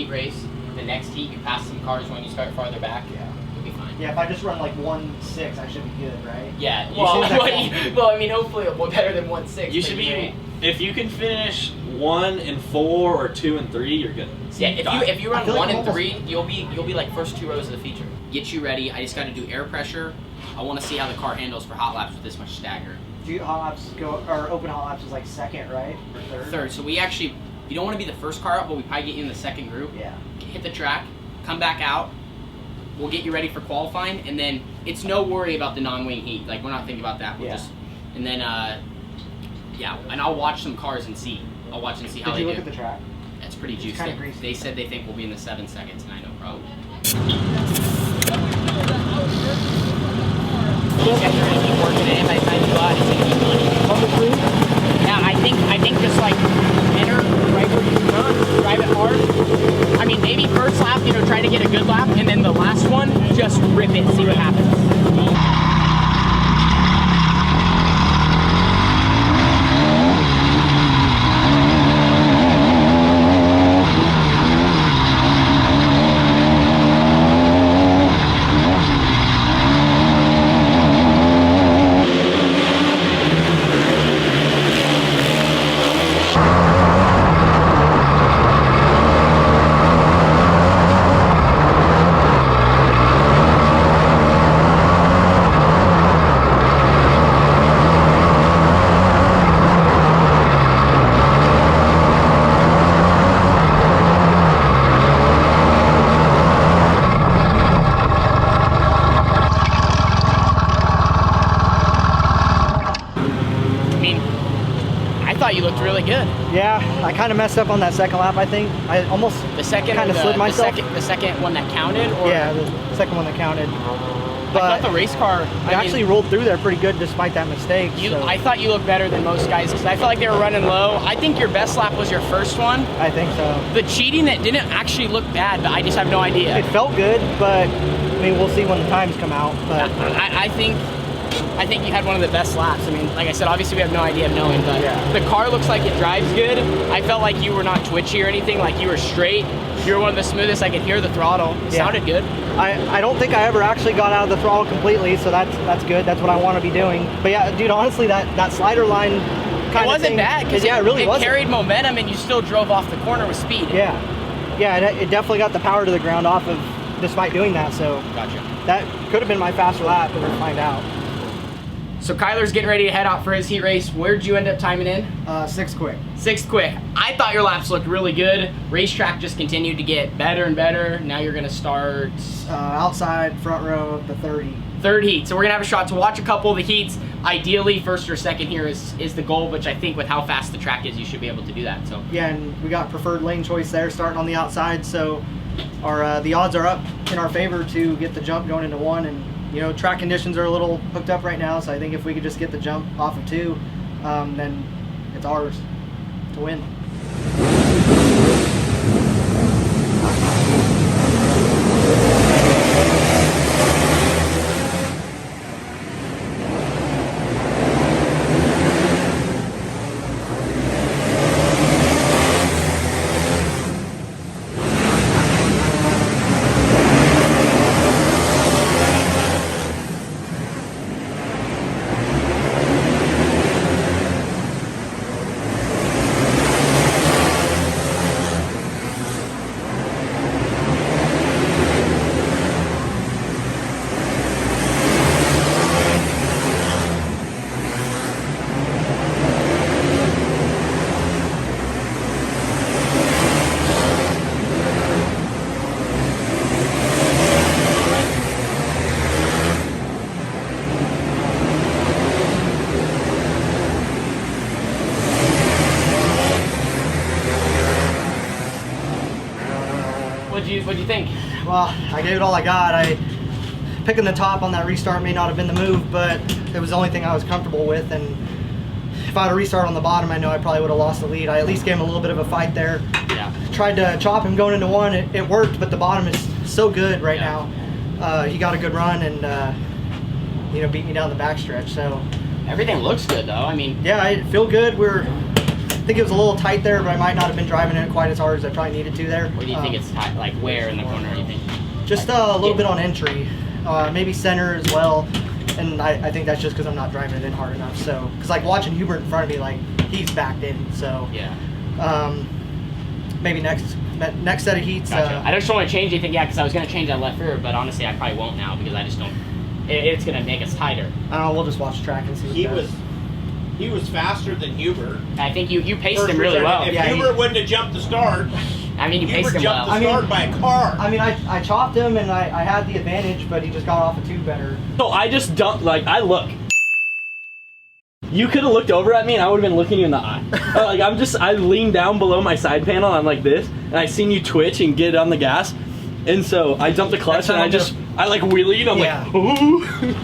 heat race. The next heat, you pass some cars when you start farther back. Yeah. You'll be fine. Yeah, if I just run like 1.6, I should be good, right? Yeah. Well, I mean, hopefully it'll be better than 1.6. You should be. If you can finish 1 and 4 or 2 and 3, you're good. Yeah, if you run 1 and 3, you'll be like first 2 rows of the feature. Get you ready. I just got to do air pressure. I want to see how the car handles for hot laps with this much stagger. Hot laps go, or open hot laps is like second, right? Or third? Third. So we actually, you don't want to be the first car up, but we probably get you in the second group. Yeah. Hit the track, come back out. We'll get you ready for qualifying, and then it's no worry about the non-wing heat. Like, we're not thinking about that. We'll just, and then, yeah, and I'll watch some cars and see. I'll watch and see how they do. Did you look at the track? That's pretty juicy. Kind of greasy. They said they think we'll be in the 7 seconds, and I know probably. He said you're gonna keep working it. By the time you go out, he's gonna keep running. On the three? Yeah, I think just like enter right where you turn, drive it hard. I mean, maybe first lap, try to get a good lap, and then the last one, just rip it, see what happens. You looked really good. Yeah, I kind of messed up on that second lap, I think. I almost kind of slid myself. The second one that counted? Or? Yeah, the second one that counted. But I thought the race car... I actually rolled through there pretty good despite that mistake. I thought you looked better than most guys because I felt like they were running low. I think your best lap was your first one. I think so. The cheating, that didn't actually look bad, but I just have no idea. It felt good, but I mean, we'll see when the times come out. But I think you had one of the best laps. I mean, like I said, obviously we have no idea of knowing, but the car looks like it drives good. I felt like you were not twitchy or anything, like you were straight. You were one of the smoothest. I could hear the throttle. It sounded good. I don't think I ever actually got out of the throttle completely, so that's good. That's what I want to be doing. But yeah, dude, honestly, that slider line kind it wasn't bad because it carried momentum and you still drove off the corner with speed. Yeah, it definitely got the power to the ground off of despite doing that. So gotcha. That could have been my faster lap, but we'll find out. So Kyler's getting ready to head out for his heat race. Where'd you end up timing in? 6th quick. 6th quick. I thought your laps looked really good. Racetrack just continued to get better and better. Now you're gonna start... outside, front row of the 30. Third heat. So we're gonna have a shot to watch a couple of the heats. Ideally, first or second here is the goal, which I think with how fast the track is, you should be able to do that. So yeah, and we got preferred lane choice there starting on the outside, so the odds are up in our favor to get the jump going into 1, and track conditions are a little hooked up right now, so I think if we could just get the jump off of 2, then it's ours to win. What'd you think? Well, I gave it all I got. Picking the top on that restart may not have been the move, but it was the only thing I was comfortable with, and if I had a restart on the bottom, I know I probably would have lost the lead. I at least gave him a little bit of a fight there. Yeah. Tried to chop him going into 1. It worked, but the bottom is so good right now. He got a good run and beat me down the backstretch. So everything looks good though. I mean, yeah, I feel good. We're think it was a little tight there, but I might not have been driving it quite as hard as I probably needed to there. What do you think it's tight? Like where in the corner? You think? Just a little bit on entry, maybe center as well. And I think that's just because I'm not driving it in hard enough. So, because like watching Hubert in front of me, like he's backed in. So yeah. Maybe next set of heats. Gotcha. I just don't want to change anything yet because I was going to change that left rear, but honestly, I probably won't now because I just don't. It's going to make us tighter. I don't know. We'll just watch the track and see. What he was faster than Hubert. I think you paced him really well. If Hubert wouldn't have jumped the start, I mean, you paced him jumped well. the start by a car. I mean, I chopped him and I had the advantage, but he just got off a tube better. So I just dumped, like, I look. You could have looked over at me and I would have been looking you in the eye. Like, I leaned down below my side panel, I'm like this, and I seen you twitch and get on the gas. And so I dumped the clutch and I like wheelied, I'm like, ooh.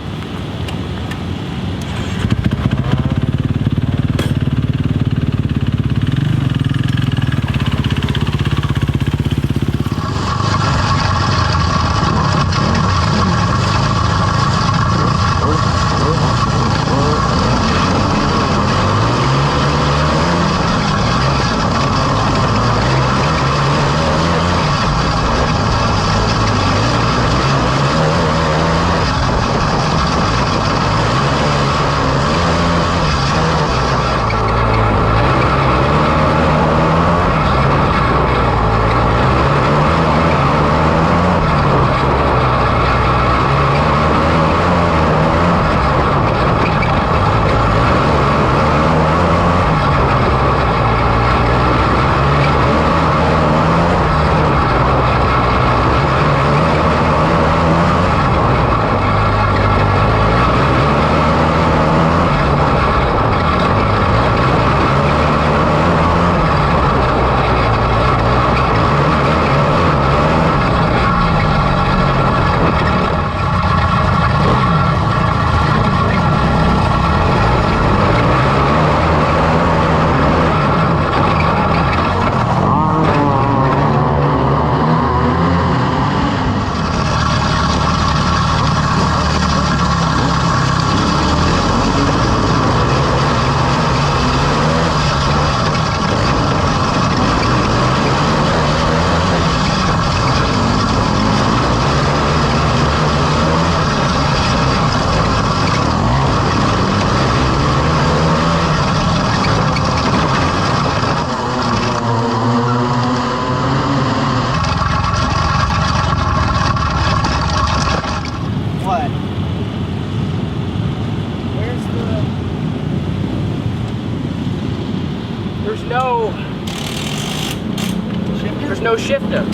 There's no shifter.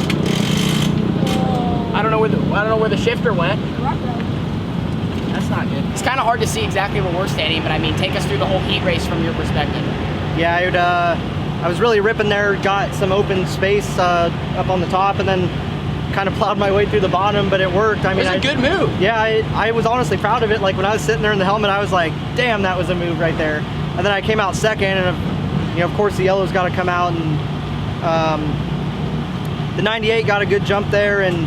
I don't know where the shifter went. That's not good. It's kind of hard to see exactly where we're standing, but I mean, take us through the whole heat race from your perspective. Yeah, I was really ripping there, got some open space up on the top, and then kind of plowed my way through the bottom, but it worked. I mean, it was a good move. Yeah, I was honestly proud of it. Like when I was sitting there in the helmet, I was like, damn, that was a move right there. And then I came out second, and you know, of course the yellow's got to come out, and the 98 got a good jump there, and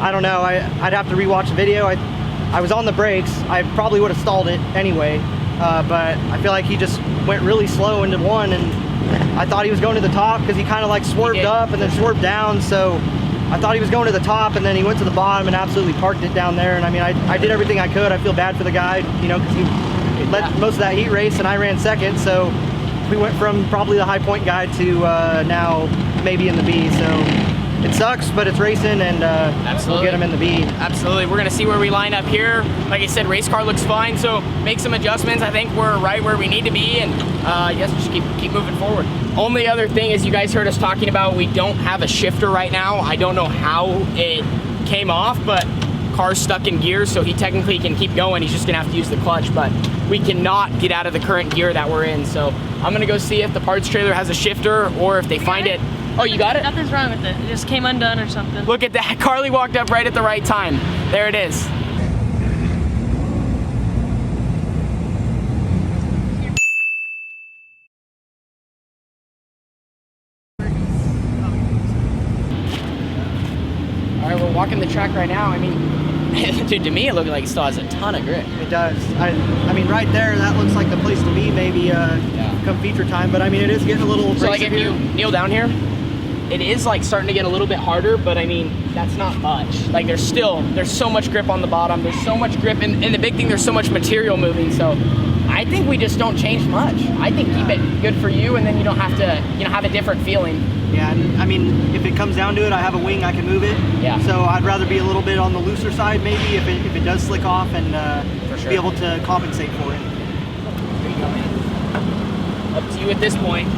I don't know, I'd have to rewatch the video. I was on the brakes. I probably would have stalled it anyway, but I feel like he just went really slow into one, and I thought he was going to the top because he kind of like swerved up and then swerved down, so I thought he was going to the top, and then he went to the bottom and absolutely parked it down there. And I mean, I did everything I could. I feel bad for the guy, you know, because he led most of that heat race and I ran second, so we went from probably the high point guy to now maybe in the B. So it sucks, but it's racing, and we'll get him in the B. Absolutely. We're going to see where we line up here. Like I said, race car looks fine, so make some adjustments. I think we're right where we need to be, and yes, just keep moving forward. Only other thing is, you guys heard us talking about, we don't have a shifter right now. I don't know how it came off, but car's stuck in gear, so he technically can keep going. He's just going to have to use the clutch, but we cannot get out of the current gear that we're in. So I'm going to go see if the parts trailer has a shifter, or if they find it. Oh, you got it? Nothing's wrong with it. It just came undone or something. Look at that. Carly walked up right at the right time. There it is. All right, we're walking the track right now. I mean, Dude, to me it looked like it still has a ton of grip. It does. I mean, right there, that looks like the place to be. Maybe come feature time, but I mean, it is getting a little. So like if here. you kneel down here, it is like starting to get a little bit harder, but I mean, that's not much. Like there's so much grip on the bottom. There's so much grip, and the big thing, there's so much material moving. So I think we just don't change much. I think keep it good for you, and then you don't have to, have a different feeling. Yeah, and I mean, if it comes down to it, I have a wing, I can move it. Yeah. So I'd rather be a little bit on the looser side, maybe, if it does slick off, and For sure. be able to compensate for it. There you go, man. Up to you at this point.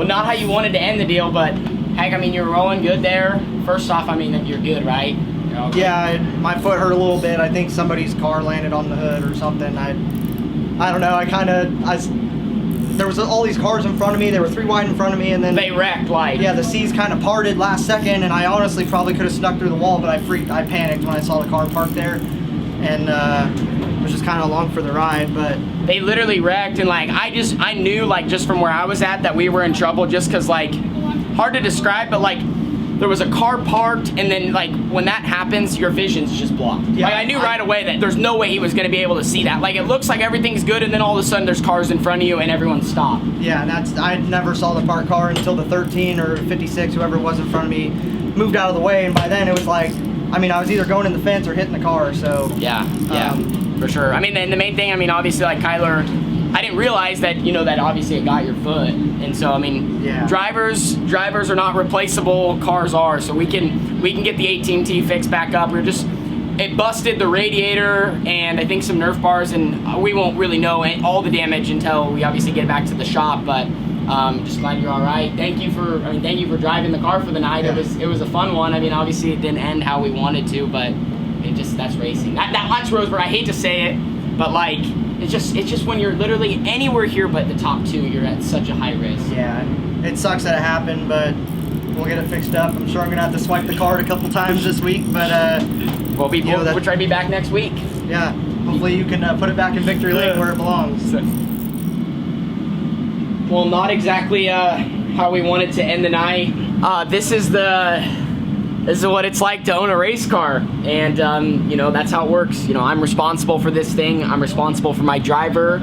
Not how you wanted to end the deal, but heck, I mean, you're rolling good there. First off, I mean, you're good, right? Yeah, my foot hurt a little bit. I think somebody's car landed on the hood or something. I don't know. There was all these cars in front of me. There were 3 wide in front of me, and then they wrecked, like. Yeah, the C's kind of parted last second, and I honestly probably could have snuck through the wall, but I panicked when I saw the car parked there, and was just kind of along for the ride. But they literally wrecked, and like I knew, like, just from where I was at, that we were in trouble, just because, like, hard to describe, but like there was a car parked, and then like when that happens, your vision's just blocked. Yeah, like, I knew right away that there's no way he was going to be able to see that. Like, it looks like everything's good, and then all of a sudden there's cars in front of you and everyone stopped. Yeah, and I never saw the parked car until the 13 or 56, whoever it was in front of me, moved out of the way, and by then it was like, I mean, I was either going in the fence or hitting the car. So yeah, for sure. I mean, and the main thing, I mean, obviously, like, Kyler, I didn't realize that, that obviously it got your foot, and so I mean, yeah. drivers are not replaceable, cars are. So we can get the 18T fixed back up. It busted the radiator and I think some Nerf bars, and we won't really know all the damage until we obviously get back to the shop. But just glad you're all right. Thank you for driving the car for the night. Yeah. It was a fun one. I mean, obviously it didn't end how we wanted to, but that's racing. That's Roseburg. I hate to say it, but like, it's just when you're literally anywhere here but the top 2, you're at such a high risk. Yeah, it sucks that it happened, but we'll get it fixed up. I'm sure I'm gonna have to swipe the card a couple times this week, but we'll try to be back next week. Yeah, hopefully you can put it back in victory lane where it belongs. Well, not exactly how we wanted to end the night. This is what it's like to own a race car, and that's how it works. I'm responsible for this thing. I'm responsible for my driver.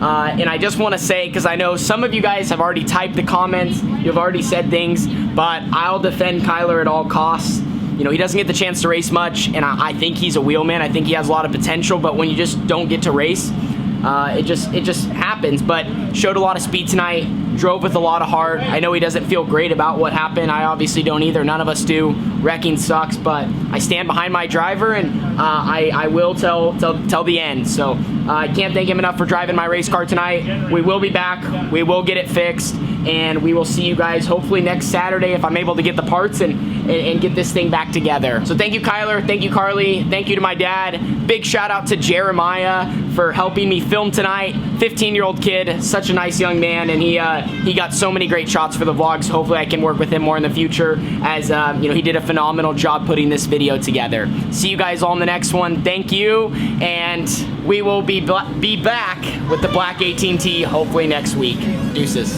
And I just want to say, because I know some of you guys have already typed the comments, you've already said things, but I'll defend Kyler at all costs. You know, he doesn't get the chance to race much, and I think he's a wheelman. I think he has a lot of potential, but when you just don't get to race, it just happens. But showed a lot of speed tonight, drove with a lot of heart. I know he doesn't feel great about what happened. I obviously don't either. None of us do. Wrecking sucks, but I stand behind my driver, and I will till the end. So I can't thank him enough for driving my race car tonight. We will be back. We will get it fixed, and we will see you guys hopefully next Saturday if I'm able to get the parts and get this thing back together. So thank you, Kyler. Thank you, Carly. Thank you to my dad. Big shout out to Jeremiah for helping me film tonight. 15-year-old kid, such a nice young man, and he got so many great shots for the vlog. So hopefully I can work with him more in the future, as you know, he did a phenomenal job putting this video together. See you guys all in the next one. Thank you, and we will be back with the Black 18T hopefully next week. Deuces.